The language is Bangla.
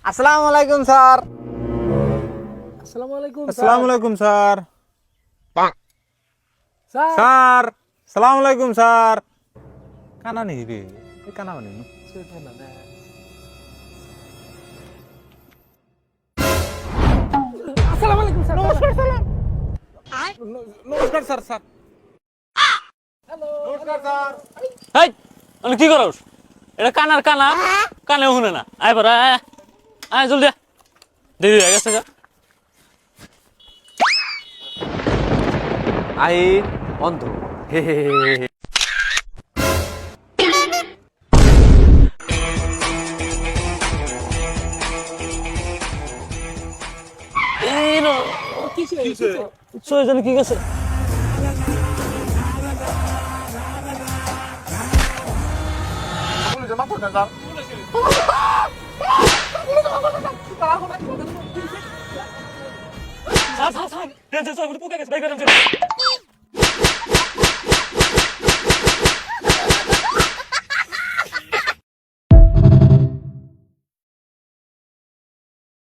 আসসালামু আলাইকুম স্যার। আসসালামু আলাইকুম আসসালামু আলাইকুম স্যার। স্যার স্যার আসসালামু আলাইকুম স্যার। কানা নেই রে, এই কানা মানে আসসালামু আলাইকুম স্যার। নমস্কার স্যার। নমস্কার স্যার। স্যার হ্যালো নমস্কার স্যার। হেই আমি কি করস এটা কানার কানা কানে শুনে না আয় পর আয় আয়, আয় জলদি আয়। দেরি হয়ে গেছে গা। আই অন্ধ হে হে হে হে হে। এই নো সই জানি কি গেছে স্যার স্যার স্যার পোকা গেছে ভাই